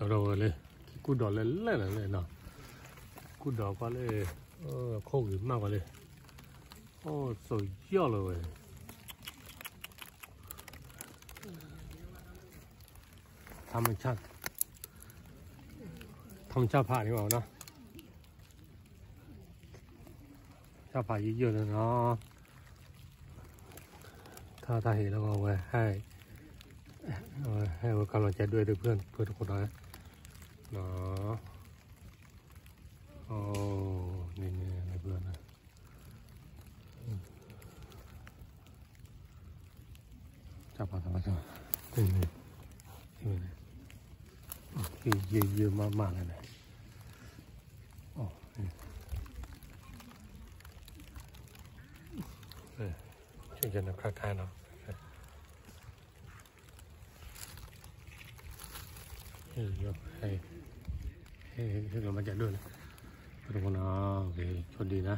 rồi lên cú đỏ lên lên nào cú đỏ qua lên khô gì mà qua lên sồi gió rồiทำมันชัดผ่าดีกว่าเนาะชาผ่าเยอะๆเลยเนาะถ้าเห็นแล้วก็ไว้ให้กำลังใจด้วยเพื่อนทุกคนนะเนาะโอ้นี่เพื่อนนะชาผ่าธรรมชาตินี่เยอะมากเลยนะโอ้ช่วยกันนะคล้ายๆเนาะให้เรามาจัดด้วยนะทุกคนนะโอเคโชคดีนะ